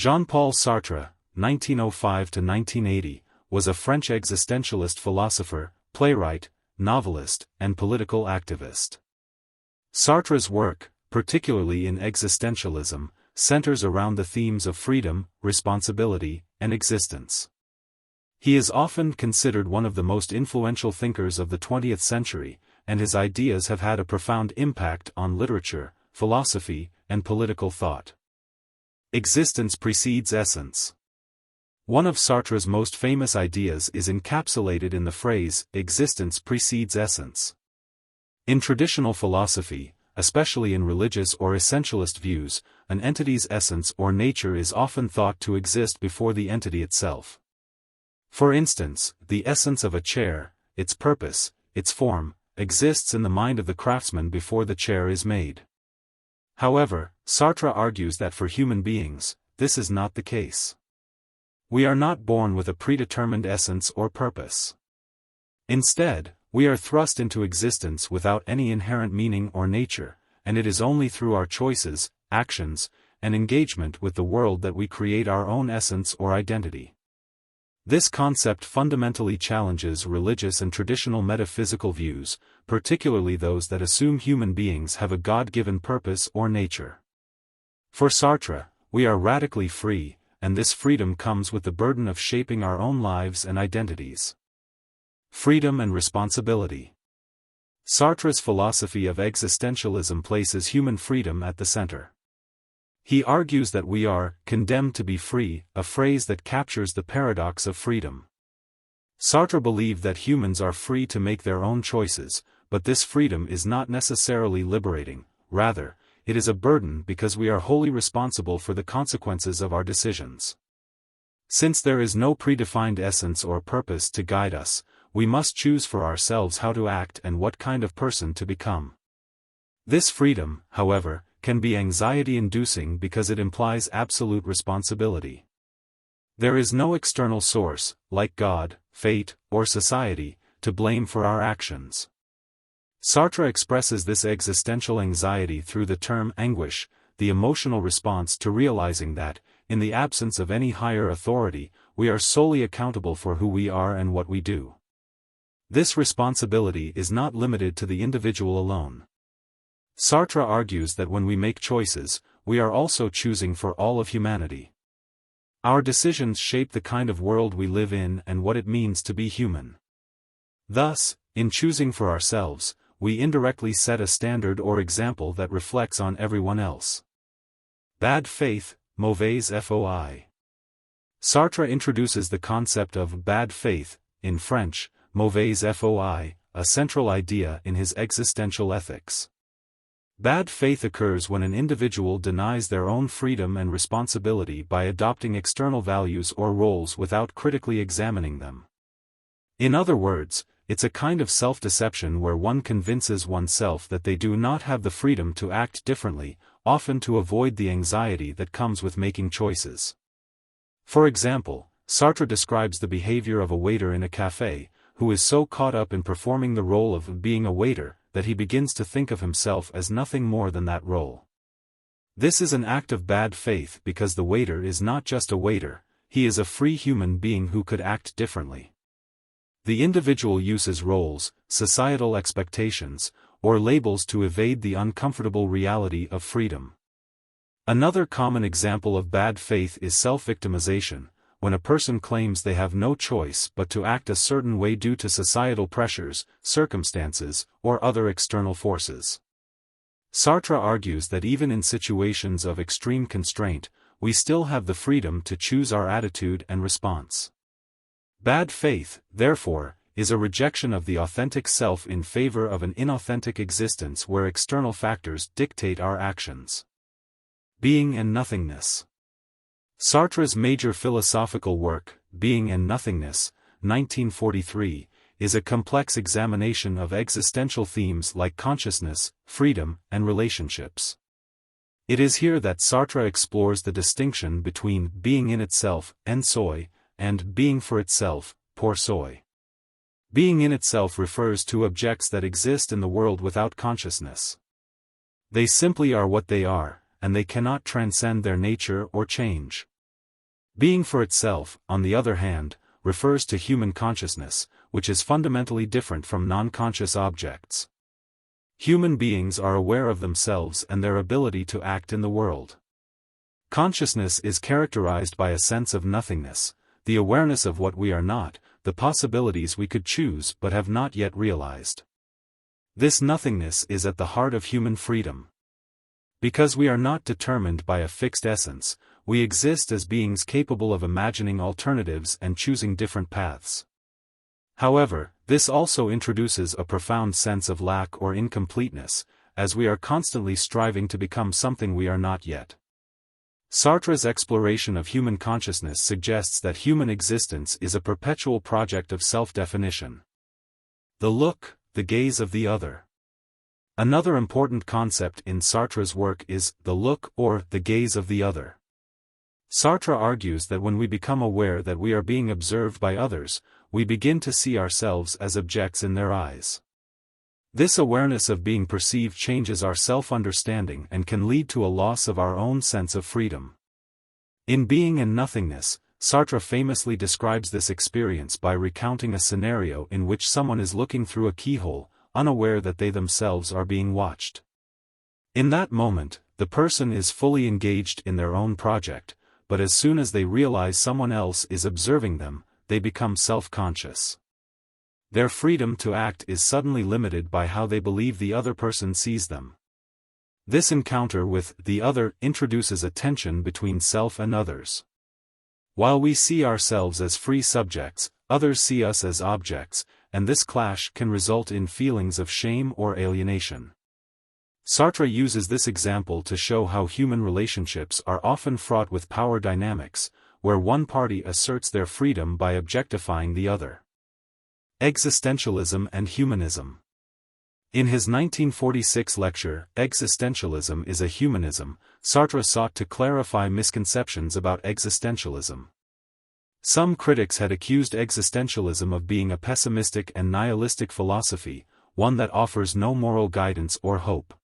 Jean-Paul Sartre, 1905–1980, was a French existentialist philosopher, playwright, novelist, and political activist. Sartre's work, particularly in existentialism, centers around the themes of freedom, responsibility, and existence. He is often considered one of the most influential thinkers of the 20th century, and his ideas have had a profound impact on literature, philosophy, and political thought. Existence precedes essence. One of Sartre's most famous ideas is encapsulated in the phrase, existence precedes essence. In traditional philosophy, especially in religious or essentialist views, an entity's essence or nature is often thought to exist before the entity itself. For instance, the essence of a chair, its purpose, its form, exists in the mind of the craftsman before the chair is made. However, Sartre argues that for human beings, this is not the case. We are not born with a predetermined essence or purpose. Instead, we are thrust into existence without any inherent meaning or nature, and it is only through our choices, actions, and engagement with the world that we create our own essence or identity. This concept fundamentally challenges religious and traditional metaphysical views, particularly those that assume human beings have a God-given purpose or nature. For Sartre, we are radically free, and this freedom comes with the burden of shaping our own lives and identities. Freedom and responsibility. Sartre's philosophy of existentialism places human freedom at the center. He argues that we are condemned to be free, a phrase that captures the paradox of freedom. Sartre believed that humans are free to make their own choices, but this freedom is not necessarily liberating, rather, it is a burden because we are wholly responsible for the consequences of our decisions. Since there is no predefined essence or purpose to guide us, we must choose for ourselves how to act and what kind of person to become. This freedom, however, can be anxiety-inducing because it implies absolute responsibility. There is no external source, like God, fate, or society, to blame for our actions. Sartre expresses this existential anxiety through the term anguish, the emotional response to realizing that, in the absence of any higher authority, we are solely accountable for who we are and what we do. This responsibility is not limited to the individual alone. Sartre argues that when we make choices, we are also choosing for all of humanity. Our decisions shape the kind of world we live in and what it means to be human. Thus, in choosing for ourselves, we indirectly set a standard or example that reflects on everyone else. Bad faith, Mauvets FOI. Sartre introduces the concept of bad faith, in French, Mauvets FOI, a central idea in his existential ethics. Bad faith occurs when an individual denies their own freedom and responsibility by adopting external values or roles without critically examining them. In other words, it's a kind of self-deception where one convinces oneself that they do not have the freedom to act differently, often to avoid the anxiety that comes with making choices. For example, Sartre describes the behavior of a waiter in a cafe, who is so caught up in performing the role of being a waiter, that he begins to think of himself as nothing more than that role. This is an act of bad faith because the waiter is not just a waiter, he is a free human being who could act differently. The individual uses roles, societal expectations, or labels to evade the uncomfortable reality of freedom. Another common example of bad faith is self-victimization, when a person claims they have no choice but to act a certain way due to societal pressures, circumstances, or other external forces. Sartre argues that even in situations of extreme constraint, we still have the freedom to choose our attitude and response. Bad faith, therefore, is a rejection of the authentic self in favor of an inauthentic existence where external factors dictate our actions. Being and Nothingness. Sartre's major philosophical work, Being and Nothingness, 1943, is a complex examination of existential themes like consciousness, freedom, and relationships. It is here that Sartre explores the distinction between being in itself, en soi, and being for itself, pour soi. Being in itself refers to objects that exist in the world without consciousness. They simply are what they are, and they cannot transcend their nature or change. Being for itself, on the other hand, refers to human consciousness, which is fundamentally different from non-conscious objects. Human beings are aware of themselves and their ability to act in the world. Consciousness is characterized by a sense of nothingness, the awareness of what we are not, the possibilities we could choose but have not yet realized. This nothingness is at the heart of human freedom. Because we are not determined by a fixed essence, we exist as beings capable of imagining alternatives and choosing different paths. However, this also introduces a profound sense of lack or incompleteness, as we are constantly striving to become something we are not yet. Sartre's exploration of human consciousness suggests that human existence is a perpetual project of self-definition. The look, the gaze of the other. Another important concept in Sartre's work is the look or the gaze of the other. Sartre argues that when we become aware that we are being observed by others, we begin to see ourselves as objects in their eyes. This awareness of being perceived changes our self-understanding and can lead to a loss of our own sense of freedom. In Being and Nothingness, Sartre famously describes this experience by recounting a scenario in which someone is looking through a keyhole, unaware that they themselves are being watched. In that moment, the person is fully engaged in their own project, but as soon as they realize someone else is observing them, they become self-conscious. Their freedom to act is suddenly limited by how they believe the other person sees them. This encounter with the other introduces a tension between self and others. While we see ourselves as free subjects, others see us as objects, and this clash can result in feelings of shame or alienation. Sartre uses this example to show how human relationships are often fraught with power dynamics, where one party asserts their freedom by objectifying the other. Existentialism and Humanism. In his 1946 lecture, Existentialism is a Humanism, Sartre sought to clarify misconceptions about existentialism. Some critics had accused existentialism of being a pessimistic and nihilistic philosophy, one that offers no moral guidance or hope.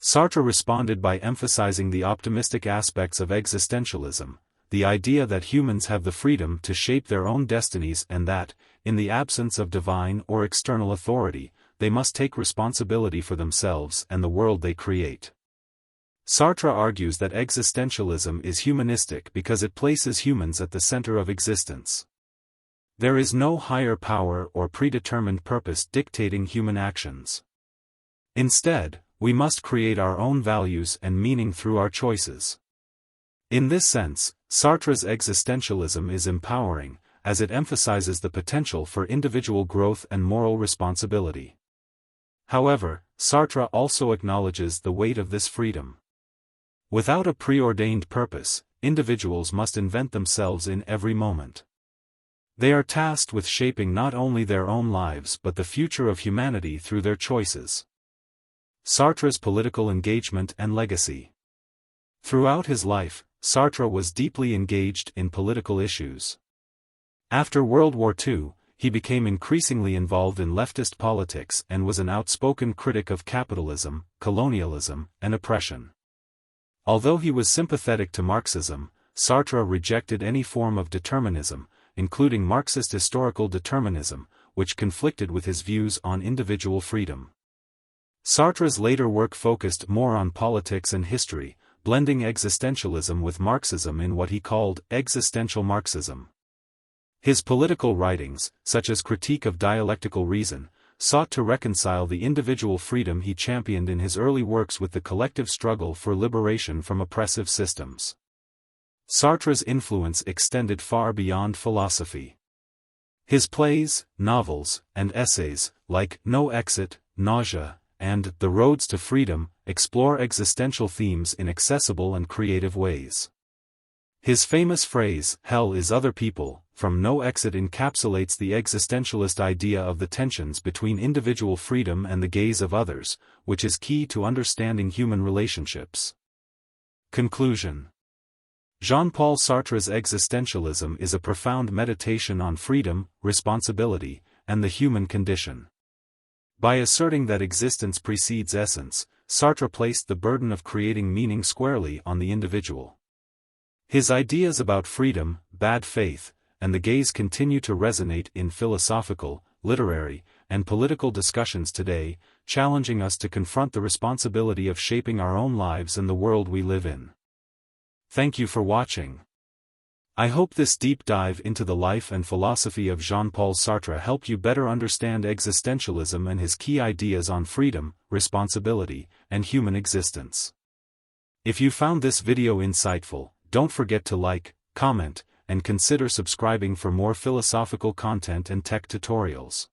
Sartre responded by emphasizing the optimistic aspects of existentialism, the idea that humans have the freedom to shape their own destinies and that, in the absence of divine or external authority, they must take responsibility for themselves and the world they create. Sartre argues that existentialism is humanistic because it places humans at the center of existence. There is no higher power or predetermined purpose dictating human actions. Instead, we must create our own values and meaning through our choices. In this sense, Sartre's existentialism is empowering, as it emphasizes the potential for individual growth and moral responsibility. However, Sartre also acknowledges the weight of this freedom. Without a preordained purpose, individuals must invent themselves in every moment. They are tasked with shaping not only their own lives but the future of humanity through their choices. Sartre's political engagement and legacy. Throughout his life, Sartre was deeply engaged in political issues. After World War II, he became increasingly involved in leftist politics and was an outspoken critic of capitalism, colonialism, and oppression. Although he was sympathetic to Marxism, Sartre rejected any form of determinism, including Marxist historical determinism, which conflicted with his views on individual freedom. Sartre's later work focused more on politics and history, blending existentialism with Marxism in what he called existential Marxism. His political writings, such as Critique of Dialectical Reason, sought to reconcile the individual freedom he championed in his early works with the collective struggle for liberation from oppressive systems. Sartre's influence extended far beyond philosophy. His plays, novels, and essays, like No Exit, Nausea, and The Roads to Freedom, explore existential themes in accessible and creative ways. His famous phrase, "Hell is other people," from No Exit encapsulates the existentialist idea of the tensions between individual freedom and the gaze of others, which is key to understanding human relationships. Conclusion. Jean-Paul Sartre's existentialism is a profound meditation on freedom, responsibility, and the human condition. By asserting that existence precedes essence, Sartre placed the burden of creating meaning squarely on the individual. His ideas about freedom, bad faith, and the gaze continue to resonate in philosophical, literary, and political discussions today, challenging us to confront the responsibility of shaping our own lives and the world we live in. Thank you for watching. I hope this deep dive into the life and philosophy of Jean-Paul Sartre helped you better understand existentialism and his key ideas on freedom, responsibility, and human existence. If you found this video insightful, don't forget to like, comment, and consider subscribing for more philosophical content and tech tutorials.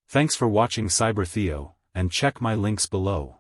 Thanks for watching Cyber Theo, and check my links below.